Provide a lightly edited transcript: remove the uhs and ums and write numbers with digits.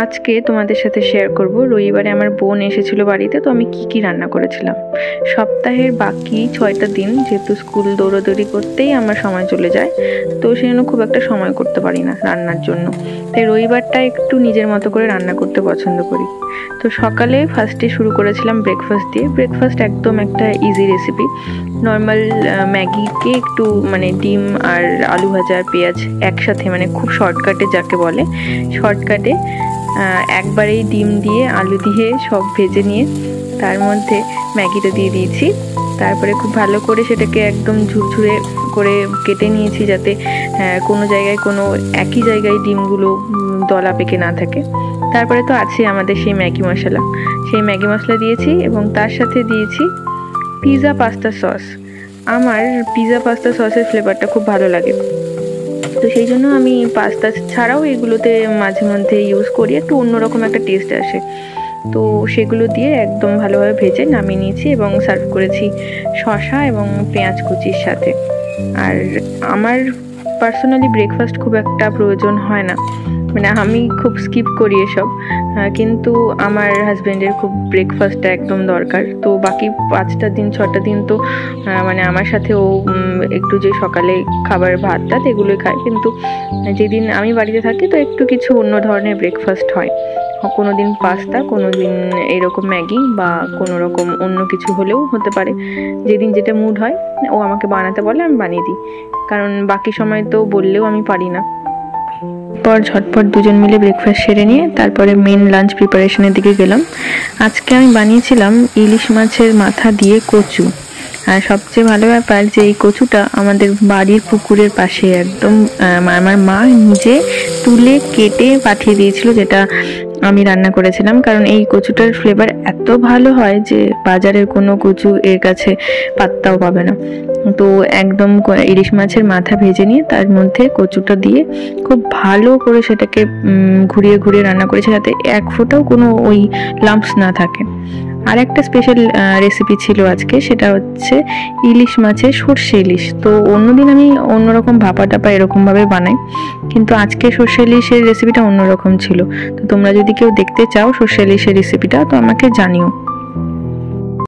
আজকে তোমাদের সাথে শেয়ার করব রবিবারে আমার বোন এসেছিল বাড়িতে, তো আমি কি রান্না করেছিলাম। সপ্তাহের বাকি 6টা দিন যেহেতু স্কুল দৌড়াদৌড়ি করতেই আমার সময় চলে যায়, তো সেই জন্য খুব একটা সময় করতে পারি না রান্নার জন্য। তাই রবিবারটা একটু নিজের মতো করে রান্না করতে পছন্দ করি। তো সকালে ফার্স্টে শুরু করেছিলাম ব্রেকফাস্ট দিয়ে। ব্রেকফাস্ট একদম একটা ইজি রেসিপি, নর্মাল ম্যাগিকে একটু ডিম আর আলু ভাজা আর পেঁয়াজ একসাথে, খুব শর্টকাটে যাকে বলে, শর্টকাটে একবারেই ডিম দিয়ে আলু দিয়ে সব ভেজে নিয়ে তার মধ্যে ম্যাগিটা দিয়ে দিয়েছি। তারপরে খুব ভালো করে সেটাকে একদম ঝুরঝুরে করে কেটে নিয়েছি, যাতে কোনো জায়গায় একই জায়গায় ডিমগুলো দলা পেকে না থাকে। তারপরে তো আছে আমাদের সেই ম্যাগি মশলা, সেই ম্যাগি মশলা দিয়েছি এবং তার সাথে দিয়েছি পিৎজা পাস্তা সস। আমার পিৎজা পাস্তা সসের ফ্লেভারটা খুব ভালো লাগে, তো সেই জন্য আমি পাস্তা ছাড়াও এগুলোতে মাঝে মধ্যে ইউজ করি, একটু অন্যরকম একটা টেস্ট আসে। তো সেগুলো দিয়ে একদম ভালোভাবে ভেজে নামিয়ে নিয়েছি এবং সার্ভ করেছি শসা এবং পেঁয়াজ কুচির সাথে। আর আমার পার্সোনালি ব্রেকফাস্ট খুব একটা প্রয়োজন হয় না, আমি খুব স্কিপ করি এসব, কিন্তু আমার হাজব্যান্ডের খুব ব্রেকফাস্টটা একদম দরকার। তো বাকি 5টা দিন 6টা দিন তো আমার সাথে ও একটু যে সকালে খাবার ভাতটা এগুলোই খায়, কিন্তু যেদিন আমি বাড়িতে থাকি তো একটু কিছু অন্য ধরনের ব্রেকফাস্ট হয়, কোনো দিন পাস্তা, কোনো দিন এরকম ম্যাগি বা কোনো রকম অন্য কিছু হলেও হতে পারে। যেদিন যেটা মুড হয় ও আমাকে বানাতে বলে, আমি বানিয়ে দিই, কারণ বাকি সময় তো বললেও আমি পারি না। পর ঝটপট দুজন মিলে ব্রেকফাস্ট সেরে নিয়ে তারপরে মেন লাঞ্চ প্রিপারেশনের দিকে গেলাম। আজকে আমি বানিয়েছিলাম ইলিশ মাছের মাথা দিয়ে কচু। আর সবচেয়ে ভালো ব্যাপার যে এই কচুটা আমাদের বাড়ির পুকুরের পাশে একদম আমার মা নিজে তুলে কেটে পাঠিয়ে দিয়েছিল, যেটা আমি রান্না করেছিলাম। কারণ এই কচুটার ফ্লেভার এত ভালো হয় যে বাজারের কোনো কচু এর কাছে পাত্তাও পাবে না। তো একদম ইলিশ মাছের মাথা ভেজে নিয়ে তার মধ্যে কচুটা দিয়ে খুব ভালো করে সেটাকে ঘুরিয়ে ঘুরিয়ে রান্না করেছে, যাতে এক ফোঁটাও কোনো ওই লাম্পস না থাকে। আর একটা স্পেশাল রেসিপি ছিল আজকে, সেটা হচ্ছে ইলিশ মাছের সর্ষে ইলিশ। তো অন্যদিন আমি অন্যরকম ভাপা টাপা এরকমভাবে বানাই, কিন্তু আজকে সর্ষে ইলিশের রেসিপিটা অন্যরকম ছিল। তো তোমরা যদি কেউ দেখতে চাও সর্ষে ইলিশের রেসিপিটা, তো আমাকে জানিও।